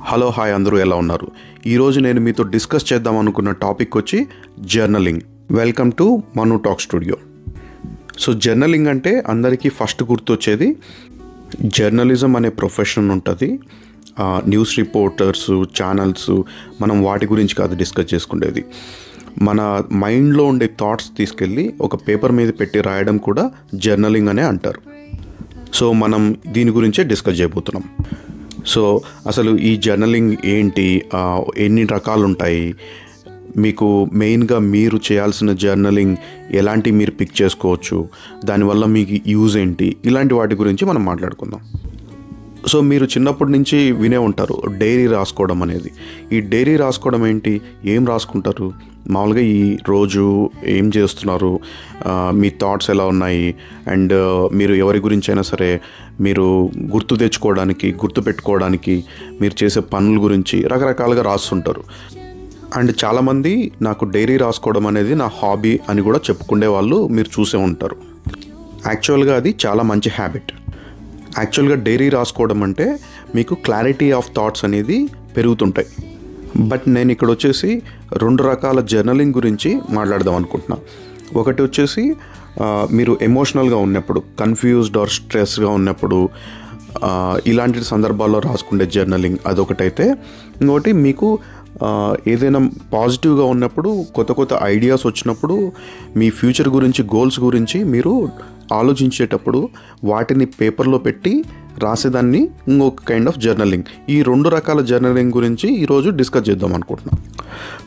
Hello hi అందరూ ఎలా ఉన్నారు? ఈరోజు నేను మీతో డిస్కస్ చేద్దాం అనుకున్న టాపిక్ వచ్చి journaling. Welcome to Manu talk studio. So journaling అంటే అందరికీ ఫస్ట్ గుర్తొచ్చేది జర్నలిజం అనే ప్రొఫెషన్ ఉంటుంది. న్యూస్ రిపోర్టర్స్, ఛానల్స్, మనం వాటి గురించి కాదు డిస్కస్ చేసుకునేది. మన మైండ్లో ఉండే థాట్స్ తీసుకెళ్ళి ఒక పేపర్ మీద పెట్టి రాయడం కూడా జర్నలింగ్ అనే అంటారు. సో మనం దీని గురించే డిస్కస్ చేయబోతున్నాం. సో అసలు ఈ జర్నలింగ్ ఏంటి, ఎన్ని రకాలు ఉంటాయి, మీకు మెయిన్గా మీరు చేయాల్సిన జర్నలింగ్ ఎలాంటి మీరు పిక్ చేసుకోవచ్చు, దానివల్ల మీకు యూజ్ ఏంటి, ఇలాంటి వాటి గురించి మనం మాట్లాడుకుందాం. సో మీరు చిన్నప్పటి నుంచి వినే ఉంటారు డైరీ రాసుకోవడం అనేది. ఈ డైరీ రాసుకోవడం ఏంటి, ఏం రాసుకుంటారు? మామూలుగా ఈ రోజు ఏం చేస్తున్నారు, మీ థాట్స్ ఎలా ఉన్నాయి, అండ్ మీరు ఎవరి గురించి అయినా సరే మీరు గుర్తు తెచ్చుకోవడానికి, గుర్తు పెట్టుకోవడానికి మీరు చేసే పనుల గురించి రకరకాలుగా రాస్తుంటారు. అండ్ చాలామంది నాకు డైరీ రాసుకోవడం అనేది నా హాబీ అని కూడా చెప్పుకునే వాళ్ళు మీరు చూసే ఉంటారు. యాక్చువల్గా అది చాలా మంచి హ్యాబిట్. యాక్చువల్గా డైరీ రాసుకోవడం అంటే మీకు క్లారిటీ ఆఫ్ థాట్స్ అనేది పెరుగుతుంటాయి. బట్ నేను ఇక్కడ వచ్చేసి రెండు రకాల జర్నలింగ్ గురించి మాట్లాడదాం అనుకుంటున్నా. ఒకటి వచ్చేసి మీరు ఎమోషనల్గా ఉన్నప్పుడు, కన్ఫ్యూజ్డ్ ఆర్ స్ట్రెస్గా ఉన్నప్పుడు ఇలాంటి సందర్భాల్లో రాసుకునే జర్నలింగ్ అదొకటైతే, ఇంకోటి మీకు ఏదైనా పాజిటివ్గా ఉన్నప్పుడు, కొత్త కొత్త ఐడియాస్ వచ్చినప్పుడు, మీ ఫ్యూచర్ గురించి, గోల్స్ గురించి మీరు ఆలోచించేటప్పుడు వాటిని పేపర్లో పెట్టి రాసేదాన్ని ఇంకొక కైండ్ ఆఫ్ జర్నలింగ్. ఈ రెండు రకాల జర్నలింగ్ గురించి ఈరోజు డిస్కస్ చేద్దాం అనుకుంటున్నాను.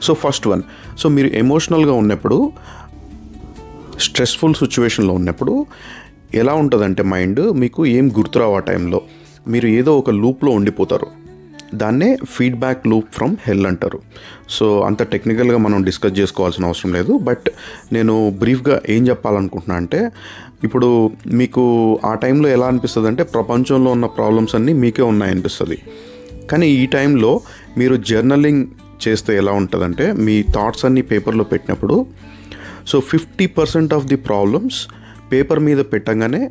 సో ఫస్ట్ వన్, సో మీరు ఎమోషనల్గా ఉన్నప్పుడు, స్ట్రెస్ఫుల్ సిచ్యువేషన్లో ఉన్నప్పుడు ఎలా ఉంటుందంటే మైండ్ మీకు ఏం గుర్తురావు ఆ టైంలో, మీరు ఏదో ఒక లూప్లో ఉండిపోతారు. దాన్నే ఫీడ్బ్యాక్ లూప్ ఫ్రమ్ హెల్ అంటారు. సో అంత టెక్నికల్గా మనం డిస్కస్ చేసుకోవాల్సిన అవసరం లేదు. బట్ నేను బ్రీఫ్గా ఏం చెప్పాలనుకుంటున్నా అంటే, ఇప్పుడు మీకు ఆ టైంలో ఎలా అనిపిస్తుంది అంటే ప్రపంచంలో ఉన్న ప్రాబ్లమ్స్ అన్నీ మీకే ఉన్నాయనిపిస్తుంది. కానీ ఈ టైంలో మీరు జర్నలింగ్ చేస్తే ఎలా ఉంటుందంటే, మీ థాట్స్ అన్నీ పేపర్లో పెట్టినప్పుడు so 50% of the problems paper మీద పెట్టగానే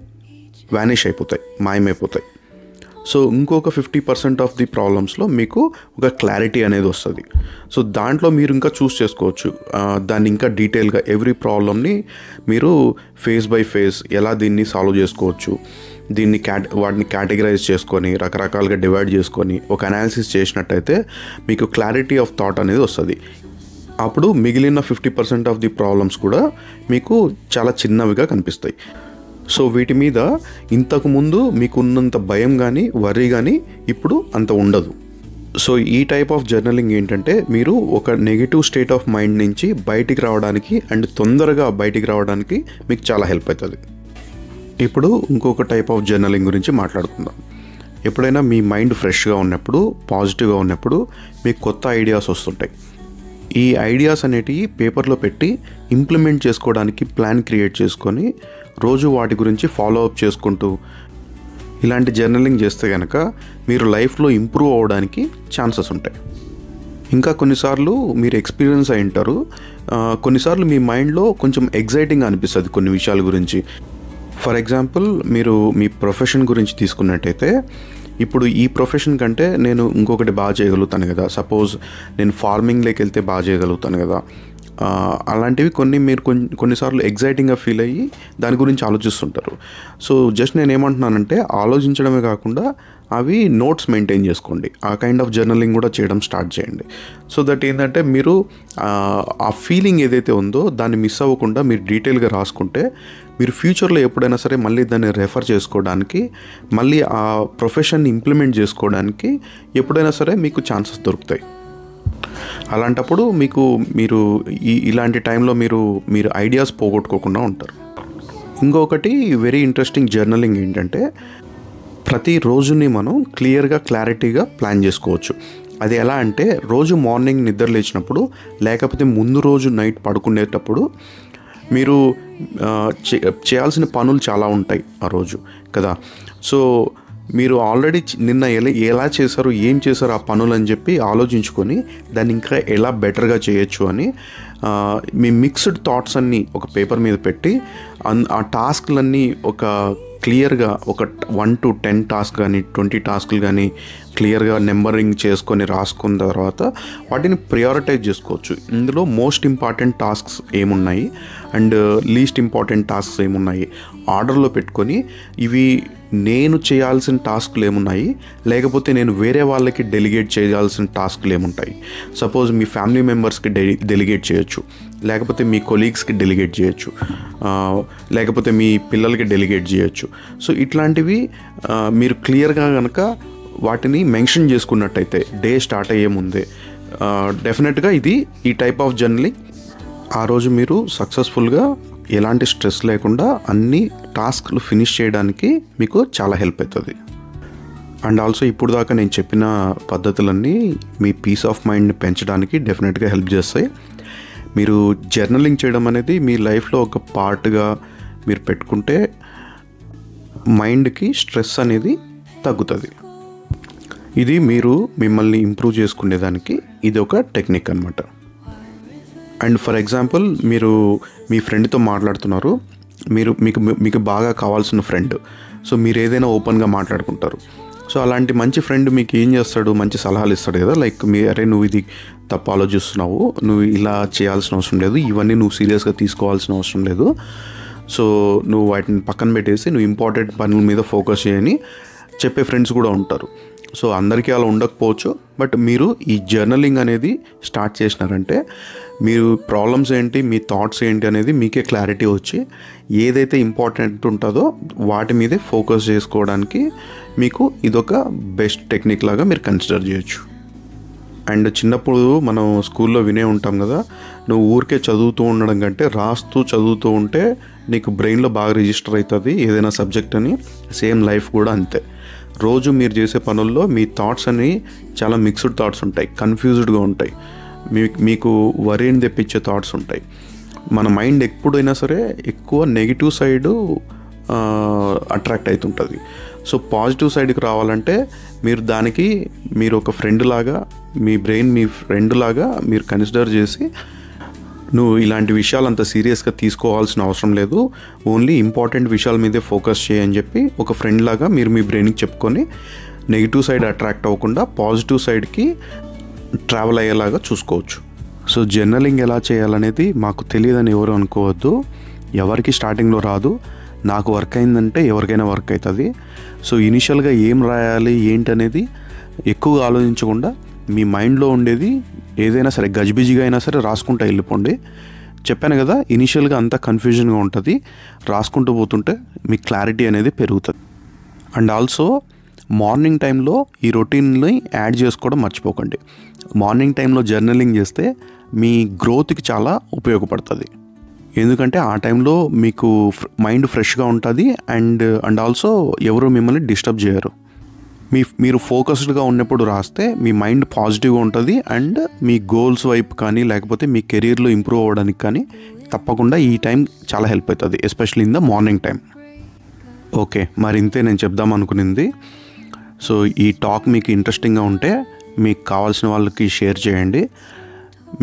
వ్యానిష్ అయిపోతాయి, మాయమైపోతాయి. సో ఇంకొక 50% ఆఫ్ ది ప్రాబ్లమ్స్లో మీకు ఒక క్లారిటీ అనేది వస్తుంది. సో దాంట్లో మీరు ఇంకా చూస్ చేసుకోవచ్చు, దాన్ని ఇంకా డీటెయిల్గా ఎవ్రీ ప్రాబ్లమ్ని మీరు ఫేస్ బై ఫేస్ ఎలా దీన్ని సాల్వ్ చేసుకోవచ్చు, దీన్ని వాటిని కేటగరైజ్ చేసుకొని రకరకాలుగా డివైడ్ చేసుకొని ఒక అనాలిసిస్ చేసినట్టయితే మీకు క్లారిటీ ఆఫ్ థాట్ అనేది వస్తుంది. అప్పుడు మిగిలిన 50% ఆఫ్ ది ప్రాబ్లమ్స్ కూడా మీకు చాలా చిన్నవిగా కనిపిస్తాయి. సో వీటి మీద ఇంతకుముందు మీకు ఉన్నంత భయం కానీ వర్రీ కానీ ఇప్పుడు అంత ఉండదు. సో ఈ టైప్ ఆఫ్ జర్నలింగ్ ఏంటంటే మీరు ఒక నెగిటివ్ స్టేట్ ఆఫ్ మైండ్ నుంచి బయటికి రావడానికి అండ్ తొందరగా బయటికి రావడానికి మీకు చాలా హెల్ప్ అవుతుంది. ఇప్పుడు ఇంకొక టైప్ ఆఫ్ జర్నలింగ్ గురించి మాట్లాడుకుందాం. ఎప్పుడైనా మీ మైండ్ ఫ్రెష్గా ఉన్నప్పుడు, పాజిటివ్గా ఉన్నప్పుడు మీకు కొత్త ఐడియాస్ వస్తుంటాయి. ఈ ఐడియాస్ అనేటివి పేపర్లో పెట్టి ఇంప్లిమెంట్ చేసుకోవడానికి ప్లాన్ క్రియేట్ చేసుకొని రోజు వాటి గురించి ఫాలో అప్ చేసుకుంటూ ఇలాంటి జర్నలింగ్ చేస్తే కనుక మీరు లైఫ్లో ఇంప్రూవ్ అవ్వడానికి ఛాన్సెస్ ఉంటాయి. ఇంకా కొన్నిసార్లు మీరు ఎక్స్పీరియన్స్ అయి ఉంటారు, కొన్నిసార్లు మీ మైండ్లో కొంచెం ఎగ్జైటింగ్ అనిపిస్తుంది కొన్ని విషయాల గురించి. ఫర్ ఎగ్జాంపుల్, మీరు మీ ప్రొఫెషన్ గురించి తీసుకున్నట్టయితే, ఇప్పుడు ఈ ప్రొఫెషన్ కంటే నేను ఇంకొకటి బాగా చేయగలుగుతాను కదా, సపోజ్ నేను ఫార్మింగ్లోకి వెళ్తే బాగా చేయగలుగుతాను కదా, అలాంటివి మీరు కొన్నిసార్లు ఎగ్జైటింగ్గా ఫీల్ అయ్యి దాని గురించి ఆలోచిస్తుంటారు. సో జస్ట్ నేను ఏమంటున్నానంటే, ఆలోచించడమే కాకుండా అవి నోట్స్ మెయింటైన్ చేసుకోండి. ఆ కైండ్ ఆఫ్ జర్నలింగ్ కూడా చేయడం స్టార్ట్ చేయండి. సో దట్ ఏంటంటే మీరు ఆ ఫీలింగ్ ఏదైతే ఉందో దాన్ని మిస్ అవ్వకుండా మీరు డీటెయిల్గా రాసుకుంటే మీరు ఫ్యూచర్లో ఎప్పుడైనా సరే మళ్ళీ దాన్ని రెఫర్ చేసుకోవడానికి, మళ్ళీ ఆ ప్రొఫెషన్ని ఇంప్లిమెంట్ చేసుకోవడానికి ఎప్పుడైనా సరే మీకు ఛాన్సెస్ దొరుకుతాయి. అలాంటప్పుడు మీరు ఇలాంటి టైంలో మీరు ఐడియాస్ పోగొట్టుకోకుండా ఉంటారు. ఇంకొకటి వెరీ ఇంట్రెస్టింగ్ జర్నలింగ్ ఏంటంటే, ప్రతి రోజుని మనం క్లారిటీగా ప్లాన్ చేసుకోవచ్చు. అది ఎలా అంటే, రోజు మార్నింగ్ నిద్ర లేచినప్పుడు, లేకపోతే ముందు రోజు నైట్ పడుకునేటప్పుడు మీరు చేయాల్సిన పనులు చాలా ఉంటాయి ఆ రోజు కదా. సో మీరు ఆల్రెడీ నిన్న ఎలా చేశారు, ఏం చేశారు ఆ పనులు అని చెప్పి ఆలోచించుకొని దాన్ని ఇంకా ఎలా బెటర్గా చేయొచ్చు అని మీ మిక్స్డ్ థాట్స్ అన్నీ ఒక పేపర్ మీద పెట్టి ఆ టాస్క్లన్నీ ఒక క్లియర్గా ఒక 1 to 10 టాస్క్ కానీ 20 టాస్క్లు కానీ క్లియర్గా నెంబరింగ్ చేసుకొని రాసుకున్న తర్వాత వాటిని ప్రయారిటైజ్ చేసుకోవచ్చు. ఇందులో మోస్ట్ ఇంపార్టెంట్ టాస్క్స్ ఏమున్నాయి అండ్ లీస్ట్ ఇంపార్టెంట్ టాస్క్స్ ఏమున్నాయి ఆర్డర్లో పెట్టుకొని, ఇవి నేను చేయాల్సిన టాస్క్లు ఏమున్నాయి, లేకపోతే నేను వేరే వాళ్ళకి డెలిగేట్ చేయాల్సిన టాస్క్లు ఏముంటాయి. సపోజ్ మీ ఫ్యామిలీ మెంబర్స్కి డెలిగేట్ చేయొచ్చు, లేకపోతే మీ కొలీగ్స్కి డెలిగేట్ చేయొచ్చు, లేకపోతే మీ పిల్లలకి డెలిగేట్ చేయొచ్చు. సో ఇట్లాంటివి మీరు క్లియర్గా కనుక వాటిని మెన్షన్ చేసుకున్నట్టయితే డే స్టార్ట్ అయ్యే ముందే డెఫినెట్గా ఈ టైప్ ఆఫ్ జర్నలింగ్ ఆ రోజు మీరు సక్సెస్ఫుల్గా ఎలాంటి స్ట్రెస్ లేకుండా అన్ని టాస్క్లు ఫినిష్ చేయడానికి మీకు చాలా హెల్ప్ అవుతుంది. అండ్ ఆల్సో ఇప్పుడు దాకా నేను చెప్పిన పద్ధతులన్నీ మీ పీస్ ఆఫ్ మైండ్ని పెంచడానికి డెఫినెట్గా హెల్ప్ చేస్తాయి. మీరు జర్నలింగ్ చేయడం అనేది మీ లైఫ్లో ఒక పార్ట్గా మీరు పెట్టుకుంటే మైండ్కి స్ట్రెస్ అనేది తగ్గుతుంది. ఇది మీరు మిమ్మల్ని ఇంప్రూవ్ చేసుకునేదానికి ఇది ఒక టెక్నిక్ అన్నమాట. అండ్ ఫర్ ఎగ్జాంపుల్, మీరు మీ ఫ్రెండ్తో మాట్లాడుతున్నారు, మీకు బాగా కావాల్సిన ఫ్రెండ్. సో మీరు ఏదైనా ఓపెన్గా మాట్లాడుకుంటారు. సో అలాంటి మంచి ఫ్రెండ్ మీకు ఏం చేస్తాడు, మంచి సలహాలు ఇస్తాడు కదా, లైక్ అరే నువ్వు ఇది తప్పు ఆలోచిస్తున్నావు, నువ్వు ఇలా చేయాల్సిన అవసరం లేదు, ఇవన్నీ నువ్వు సీరియస్గా తీసుకోవాల్సిన అవసరం లేదు, సో నువ్వు వాటిని పక్కన పెట్టేసి నువ్వు ఇంపార్టెంట్ పనుల మీద ఫోకస్ చేయని చెప్పే ఫ్రెండ్స్ కూడా ఉంటారు. సో అందరికీ అలా ఉండకపోవచ్చు, బట్ మీరు ఈ జర్నలింగ్ అనేది స్టార్ట్ చేసినారంటే మీరు ప్రాబ్లమ్స్ ఏంటి, మీ థాట్స్ ఏంటి అనేది మీకే క్లారిటీ వచ్చి ఏదైతే ఇంపార్టెంట్ ఉంటుందో వాటి మీదే ఫోకస్ చేసుకోవడానికి మీకు ఇదొక బెస్ట్ టెక్నిక్ లాగా మీరు కన్సిడర్ చేయొచ్చు. అండ్ చిన్నప్పుడు మనం స్కూల్లో వినే ఉంటాం కదా, నువ్వు ఊరికే చదువుతూ ఉండడం కంటే రాస్తూ చదువుతూ ఉంటే నీకు బ్రెయిన్లో బాగా రిజిస్టర్ అవుతుంది ఏదైనా సబ్జెక్ట్ అని. సేమ్ లైఫ్ కూడా అంతే. రోజు మీరు చేసే పనుల్లో మీ థాట్స్ అని చాలా మిక్స్డ్ థాట్స్ ఉంటాయి, కన్ఫ్యూజ్డ్గా ఉంటాయి, మీకు వరీని తెప్పించే థాట్స్ ఉంటాయి. మన మైండ్ ఎప్పుడైనా సరే ఎక్కువ నెగిటివ్ సైడు అట్రాక్ట్ అవుతుంటుంది. సో పాజిటివ్ సైడ్కి రావాలంటే మీరు ఒక ఫ్రెండ్ లాగా, మీ బ్రెయిన్ మీ ఫ్రెండ్ లాగా మీరు కన్సిడర్ చేసి, నువ్వు ఇలాంటి విషయాలు అంత సీరియస్గా తీసుకోవాల్సిన అవసరం లేదు, ఓన్లీ ఇంపార్టెంట్ విషయాల మీదే ఫోకస్ చేయని చెప్పి ఒక ఫ్రెండ్ లాగా మీరు మీ బ్రెయిన్కి చెప్పుకొని నెగిటివ్ సైడ్ అట్రాక్ట్ అవ్వకుండా పాజిటివ్ సైడ్కి ట్రావెల్ అయ్యేలాగా చూసుకోవచ్చు. సో జర్నలింగ్ ఎలా చేయాలనేది మాకు తెలియదని ఎవరు అనుకోవద్దు. ఎవరికి స్టార్టింగ్లో రాదు. నాకు వర్క్ అయిందంటే ఎవరికైనా వర్క్ అవుతుంది. సో ఇనిషియల్గా ఏం రాయాలి ఏంటనేది ఎక్కువగా ఆలోచించకుండా మీ మైండ్లో ఉండేది ఏదైనా సరే గజిబిజిగా అయినా సరే రాసుకుంటూ వెళ్ళిపోండి. చెప్పాను కదా, ఇనిషియల్గా అంతా కన్ఫ్యూజన్గా ఉంటుంది, రాసుకుంటూ పోతుంటే మీ క్లారిటీ అనేది పెరుగుతుంది. అండ్ ఆల్సో మార్నింగ్ టైంలో ఈ రొటీన్ని యాడ్ చేసుకోవడం మర్చిపోకండి. మార్నింగ్ టైంలో జర్నలింగ్ చేస్తే మీ గ్రోత్కి చాలా ఉపయోగపడుతుంది. ఎందుకంటే ఆ టైంలో మీకు మైండ్ ఫ్రెష్గా ఉంటుంది అండ్ ఆల్సో ఎవరు మిమ్మల్ని డిస్టర్బ్ చేయరు. మీరు ఫోకస్డ్గా ఉన్నప్పుడు రాస్తే మీ మైండ్ పాజిటివ్గా ఉంటుంది అండ్ మీ గోల్స్ వైపు కానీ లేకపోతే మీ కెరీర్లో ఇంప్రూవ్ అవ్వడానికి కానీ తప్పకుండా ఈ టైం చాలా హెల్ప్ అవుతుంది, especially in the morning time. Okay, మరి ఇంతే నేను చెప్దాం అనుకునింది. సో ఈ టాక్ మీకు ఇంట్రెస్టింగ్గా ఉంటే మీకు కావాల్సిన వాళ్ళకి షేర్ చేయండి.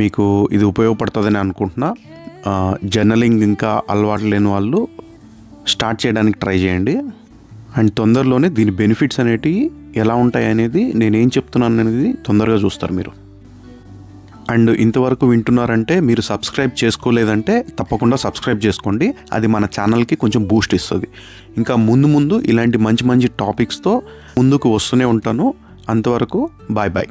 మీకు ఇది ఉపయోగపడుతుందని అనుకుంటున్నా. జర్నలింగ్ ఇంకా అలవాటు లేని వాళ్ళు స్టార్ట్ చేయడానికి ట్రై చేయండి. అండ్ తొందరలోనే దీని బెనిఫిట్స్ అనేటివి ఎలా ఉంటాయి అనేది, నేనేం చెప్తున్నాను అనేది తొందరగా చూస్తారు మీరు. అండ్ ఇంతవరకు వింటున్నారంటే మీరు సబ్స్క్రైబ్ చేసుకోలేదంటే తప్పకుండా సబ్స్క్రైబ్ చేసుకోండి. అది మన ఛానల్కి కొంచెం బూస్ట్ ఇస్తుంది. ఇంకా ముందు ఇలాంటి మంచి టాపిక్స్తో ముందుకు వస్తూనే ఉంటాను. అంతవరకు బాయ్.